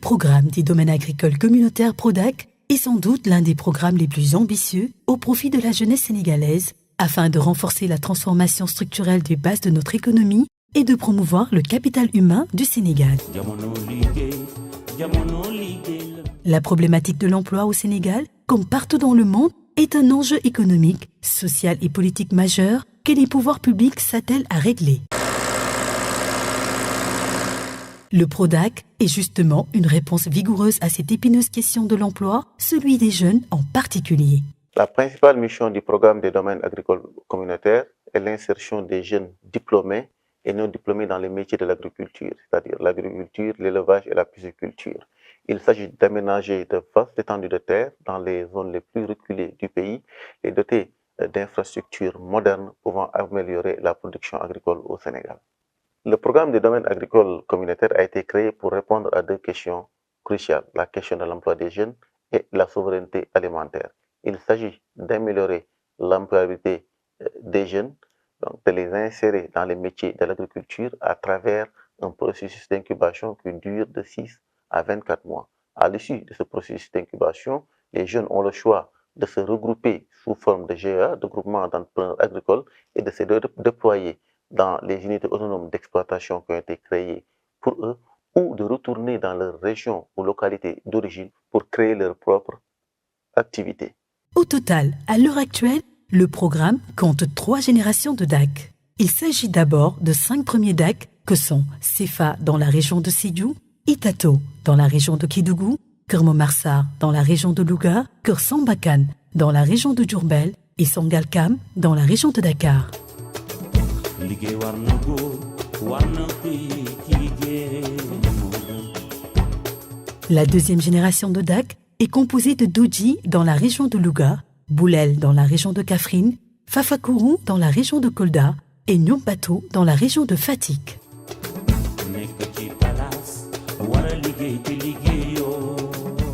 programme des domaines agricoles communautaires PRODAC est sans doute l'un des programmes les plus ambitieux au profit de la jeunesse sénégalaise afin de renforcer la transformation structurelle des bases de notre économie et de promouvoir le capital humain du Sénégal. La problématique de l'emploi au Sénégal, comme partout dans le monde, est un enjeu économique, social et politique majeur que les pouvoirs publics s'attellent à régler. Le PRODAC est justement une réponse vigoureuse à cette épineuse question de l'emploi, celui des jeunes en particulier. La principale mission du programme des domaines agricoles communautaires est l'insertion des jeunes diplômés et non diplômés dans les métiers de l'agriculture, c'est-à-dire l'agriculture, l'élevage et la pisciculture. Il s'agit d'aménager de vastes étendues de terre dans les zones les plus reculées du pays et doter d'infrastructures modernes pouvant améliorer la production agricole au Sénégal. Le programme des domaines agricoles communautaires a été créé pour répondre à deux questions cruciales, la question de l'emploi des jeunes et la souveraineté alimentaire. Il s'agit d'améliorer l'employabilité des jeunes, donc de les insérer dans les métiers de l'agriculture à travers un processus d'incubation qui dure de 6 à 24 mois. À l'issue de ce processus d'incubation, les jeunes ont le choix de se regrouper sous forme de GEA, de groupement d'entrepreneurs agricoles, et de se déployer dans les unités autonomes d'exploitation qui ont été créées pour eux, ou de retourner dans leur région ou localité d'origine pour créer leur propre activité. Au total, à l'heure actuelle, le programme compte 3 générations de DAC. Il s'agit d'abord de 5 premiers DAC que sont Sefa dans la région de Sédhiou, Itato dans la région de Kédougou, Keur Momar dans la région de Louga, Keur Sambakan dans la région de Diourbel et Sangalkam dans la région de Dakar. La deuxième génération de DAC est composée de Dodji dans la région de Louga, Boulel dans la région de Kaffrine, Fafakourou dans la région de Kolda et Nyombato dans la région de Fatick.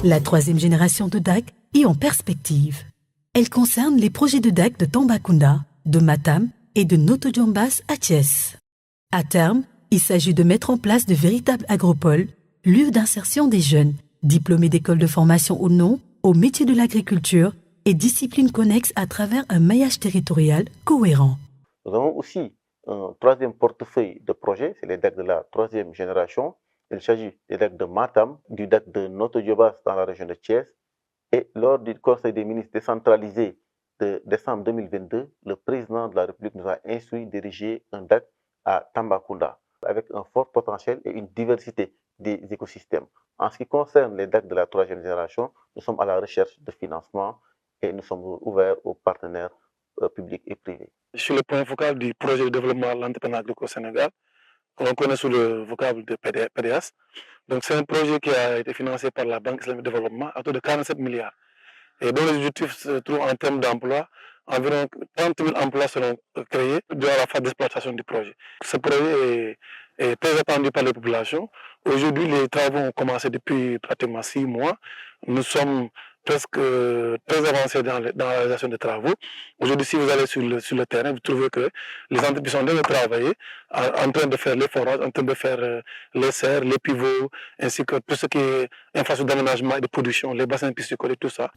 La troisième génération de DAC est en perspective. Elle concerne les projets de DAC de Tambacounda, de Matam et de Noto Diombas à Thiès. À terme, il s'agit de mettre en place de véritables agropoles, lieux d'insertion des jeunes, diplômés d'écoles de formation ou non, au métier de l'agriculture et disciplines connexes à travers un maillage territorial cohérent. Nous avons aussi un troisième portefeuille de projets, c'est les DAC de la troisième génération. Il s'agit des DAC de Matam, du DAC de Noto Diombas dans la région de Thiès. Et lors du Conseil des ministres décentralisé de décembre 2022, le président de la République nous a instruit de diriger un DAC à Tambacounda, avec un fort potentiel et une diversité des écosystèmes. En ce qui concerne les DAC de la troisième génération, nous sommes à la recherche de financement et nous sommes ouverts aux partenaires publics et privés. Je suis le point focal du projet de développement de l'entrepreneuriat agricole au Sénégal, qu'on connaît sous le vocable de PDS. Donc c'est un projet qui a été financé par la Banque islamique de développement à hauteur de 47 milliards. Et dont les objectifs se trouvent en termes d'emploi. Environ 30 000 emplois seront créés durant la phase d'exploitation du projet. Ce projet est très attendu par les populations. Aujourd'hui, les travaux ont commencé depuis pratiquement 6 mois. Nous sommes presque très avancés dans la réalisation des travaux. Aujourd'hui, si vous allez sur le terrain, vous trouvez que les entreprises sont déjà travaillées, en train de faire les forages, en train de faire les serres, les pivots, ainsi que tout ce qui est infrastructure d'aménagement et de production, les bassins piscicoles et tout ça.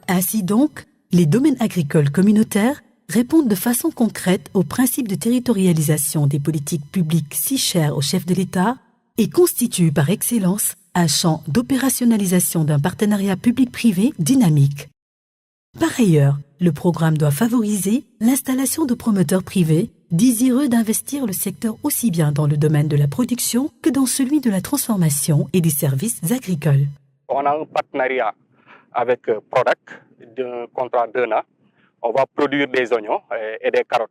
Ainsi donc, les domaines agricoles communautaires répondent de façon concrète au principe de territorialisation des politiques publiques si chères au chef de l'État et constituent par excellence un champ d'opérationnalisation d'un partenariat public-privé dynamique. Par ailleurs, le programme doit favoriser l'installation de promoteurs privés désireux d'investir le secteur aussi bien dans le domaine de la production que dans celui de la transformation et des services agricoles. On a un partenariat avec PRODAC, d'un contrat d'1 an. On va produire des oignons et des carottes.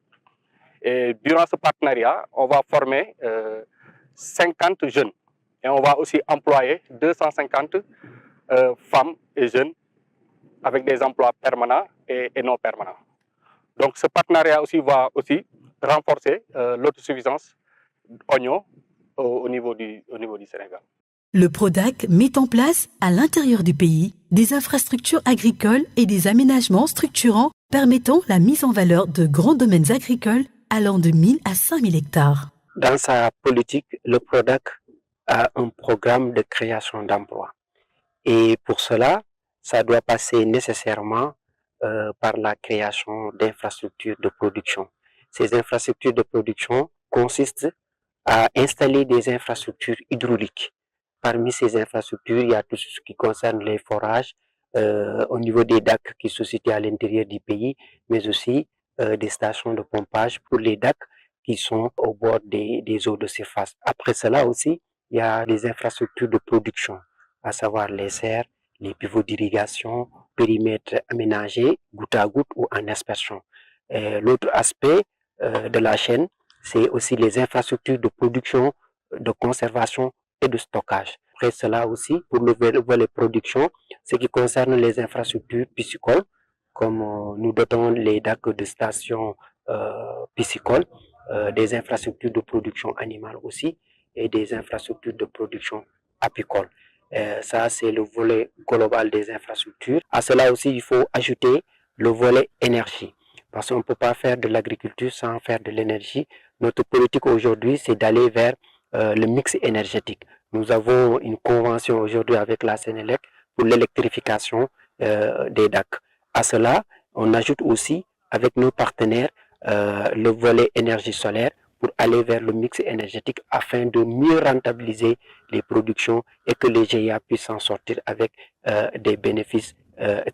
Et durant ce partenariat, on va former 50 jeunes. Et on va aussi employer 250 femmes et jeunes avec des emplois permanents et non permanents. Donc ce partenariat aussi va aussi renforcer l'autosuffisance oignons au niveau du Sénégal. Le PRODAC met en place, à l'intérieur du pays, des infrastructures agricoles et des aménagements structurants permettant la mise en valeur de grands domaines agricoles allant de 1000 à 5000 hectares. Dans sa politique, le PRODAC a un programme de création d'emplois. Et pour cela, ça doit passer nécessairement par la création d'infrastructures de production. Ces infrastructures de production consistent à installer des infrastructures hydrauliques. Parmi ces infrastructures, il y a tout ce qui concerne les forages au niveau des DAC qui sont situés à l'intérieur du pays, mais aussi des stations de pompage pour les DAC qui sont au bord des eaux de surface. Après cela aussi, il y a des infrastructures de production, à savoir les serres, les pivots d'irrigation, périmètres aménagés, goutte à goutte ou en aspersion. L'autre aspect de la chaîne, c'est aussi les infrastructures de production, de conservation et de stockage. Après cela aussi, pour le volet production, ce qui concerne les infrastructures piscicoles, comme nous dotons les DAC de stations piscicoles, des infrastructures de production animale aussi, et des infrastructures de production apicole. Ça, c'est le volet global des infrastructures. À cela aussi, il faut ajouter le volet énergie, parce qu'on ne peut pas faire de l'agriculture sans faire de l'énergie. Notre politique aujourd'hui, c'est d'aller vers le mix énergétique. Nous avons une convention aujourd'hui avec la Sénélec pour l'électrification des DAC. À cela, on ajoute aussi avec nos partenaires le volet énergie solaire pour aller vers le mix énergétique afin de mieux rentabiliser les productions et que les GIA puissent s'en sortir avec des bénéfices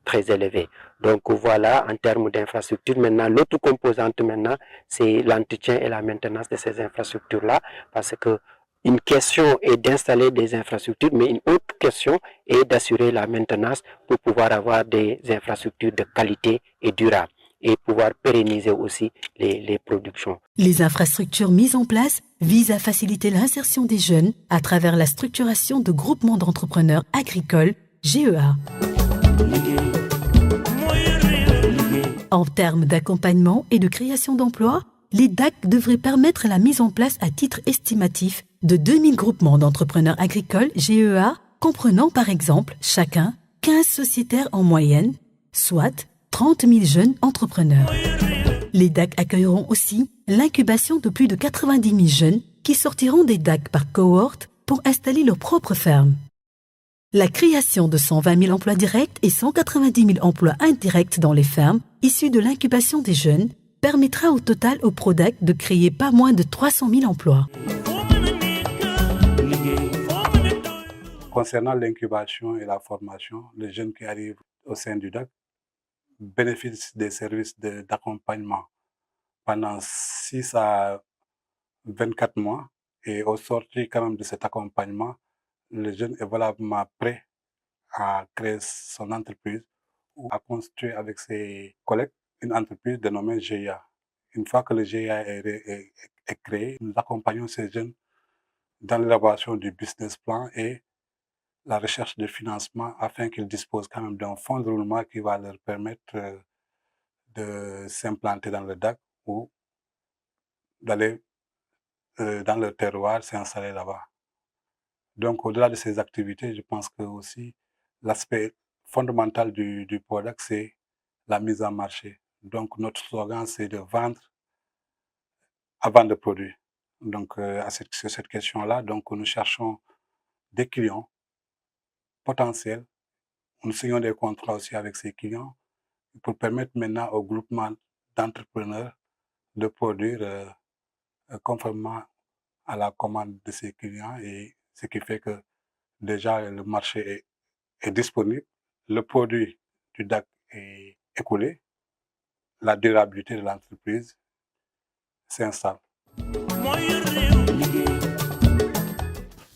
très élevés. Donc voilà, en termes d'infrastructures. Maintenant, l'autre composante maintenant, c'est l'entretien et la maintenance de ces infrastructures-là, parce que une question est d'installer des infrastructures, mais une autre question est d'assurer la maintenance pour pouvoir avoir des infrastructures de qualité et durables et pouvoir pérenniser aussi les productions. Les infrastructures mises en place visent à faciliter l'insertion des jeunes à travers la structuration de groupements d'entrepreneurs agricoles, GEA. En termes d'accompagnement et de création d'emplois, les DAC devraient permettre la mise en place à titre estimatif de 2000 groupements d'entrepreneurs agricoles GEA, comprenant par exemple chacun 15 sociétaires en moyenne, soit 30 000 jeunes entrepreneurs. Les DAC accueilleront aussi l'incubation de plus de 90 000 jeunes qui sortiront des DAC par cohorte pour installer leur propre ferme. La création de 120 000 emplois directs et 190 000 emplois indirects dans les fermes issus de l'incubation des jeunes permettra au total au PRODAC de créer pas moins de 300 000 emplois. Concernant l'incubation et la formation, les jeunes qui arrivent au sein du DAC bénéficient des services d'accompagnement pendant 6 à 24 mois et au sortir quand même de cet accompagnement, le jeune est valablement prêt à créer son entreprise ou à constituer avec ses collègues une entreprise dénommée GIA. Une fois que le GIA est créé, nous accompagnons ces jeunes dans l'élaboration du business plan et la recherche de financement afin qu'ils disposent quand même d'un fonds de roulement qui va leur permettre de s'implanter dans le DAC ou d'aller dans le terroir, s'installer là-bas. Donc, au-delà de ces activités, je pense que aussi l'aspect fondamental du PRODAC, c'est la mise en marché. Donc, notre slogan, c'est de vendre avant de produire. Donc, sur cette question-là, donc, nous cherchons des clients potentiels. Nous signons des contrats aussi avec ces clients pour permettre maintenant au groupement d'entrepreneurs de produire conformément à la commande de ces clients, et ce qui fait que déjà le marché est disponible, le produit du DAC est écoulé, la durabilité de l'entreprise s'installe.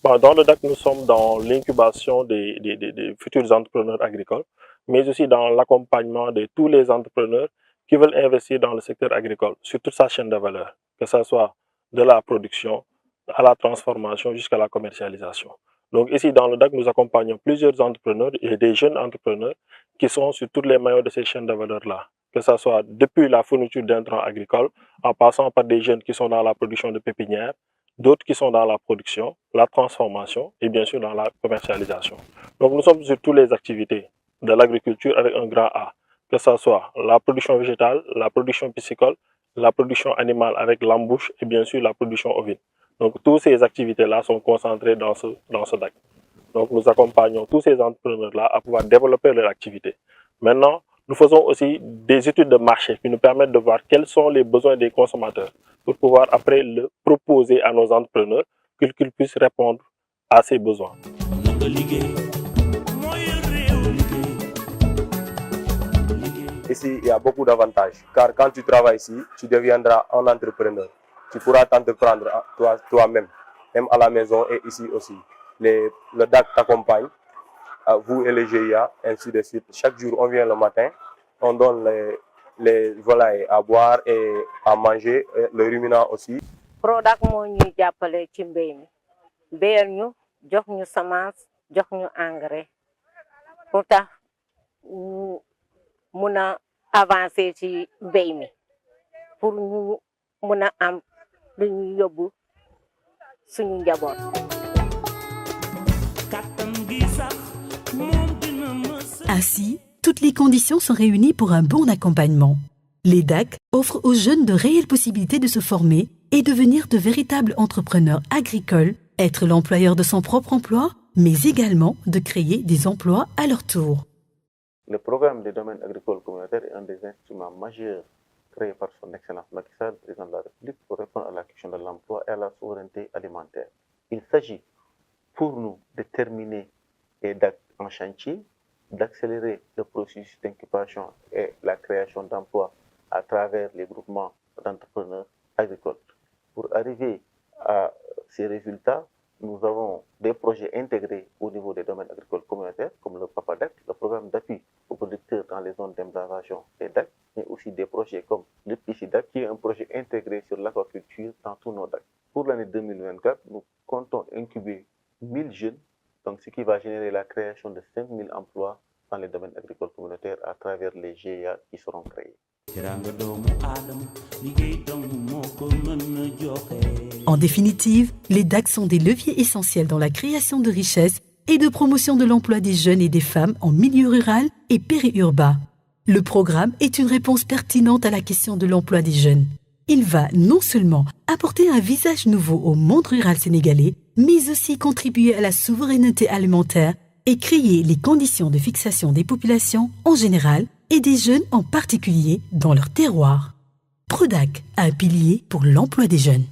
Dans le DAC, nous sommes dans l'incubation des futurs entrepreneurs agricoles, mais aussi dans l'accompagnement de tous les entrepreneurs qui veulent investir dans le secteur agricole, sur toute sa chaîne de valeur, que ce soit de la production à la transformation jusqu'à la commercialisation. Donc ici, dans le DAC, nous accompagnons plusieurs entrepreneurs et des jeunes entrepreneurs qui sont sur tous les maillots de ces chaînes de valeur-là, que ce soit depuis la fourniture d'intrants agricoles, en passant par des jeunes qui sont dans la production de pépinières, d'autres qui sont dans la production, la transformation et bien sûr dans la commercialisation. Donc nous sommes sur toutes les activités de l'agriculture avec un grand A, que ce soit la production végétale, la production piscicole, la production animale avec l'embouche et bien sûr la production ovine. Donc toutes ces activités-là sont concentrées dans ce DAC. Donc nous accompagnons tous ces entrepreneurs-là à pouvoir développer leur activité. Maintenant, nous faisons aussi des études de marché qui nous permettent de voir quels sont les besoins des consommateurs pour pouvoir après le proposer à nos entrepreneurs qu'ils puissent répondre à ces besoins. Ici, il y a beaucoup d'avantages, car quand tu travailles ici, tu deviendras un entrepreneur. Tu pourras t'entreprendre toi-même, même à la maison et ici aussi. Le DAC t'accompagne, vous et les GIA, ainsi de suite. Chaque jour, on vient le matin, on donne les volailles à boire et à manger, et le ruminant aussi. PRODAC moo ñuy jàppale ci mbéy mi béyal ñu jox ñu semence jox ñu engrais pour tax ñu mun a avancer ci mbéy mi pour ñu mun a am lu ñu yóbbu suñu njaboot. Ainsi, toutes les conditions sont réunies pour un bon accompagnement. Les DAC offrent aux jeunes de réelles possibilités de se former et devenir de véritables entrepreneurs agricoles, être l'employeur de son propre emploi, mais également de créer des emplois à leur tour. Le programme des domaines agricoles communautaires est un des instruments majeurs créés par son Excellence Macky Sall, président de la République, pour répondre à la question de l'emploi et à la souveraineté alimentaire. Il s'agit pour nous de terminer les DAC en chantier, d'accélérer le processus d'incubation et la création d'emplois à travers les groupements d'entrepreneurs agricoles. Pour arriver à ces résultats, nous avons des projets intégrés au niveau des domaines agricoles communautaires, comme le PAPADAC, le programme d'appui aux producteurs dans les zones d'implantation des DAC, mais aussi des projets comme le PICIDAC, qui est un projet intégré sur l'aquaculture dans tous nos DAC. Pour l'année 2024, nous comptons incuber 1000 jeunes, donc ce qui va générer la création de 5000 emplois dans les domaines agricoles communautaires à travers les GIA qui seront créés. En définitive, les DAC sont des leviers essentiels dans la création de richesses et de promotion de l'emploi des jeunes et des femmes en milieu rural et périurbain. Le programme est une réponse pertinente à la question de l'emploi des jeunes. Il va non seulement apporter un visage nouveau au monde rural sénégalais, mais aussi contribuer à la souveraineté alimentaire et créer les conditions de fixation des populations en général et des jeunes en particulier dans leur terroir. PRODAC, un pilier pour l'emploi des jeunes.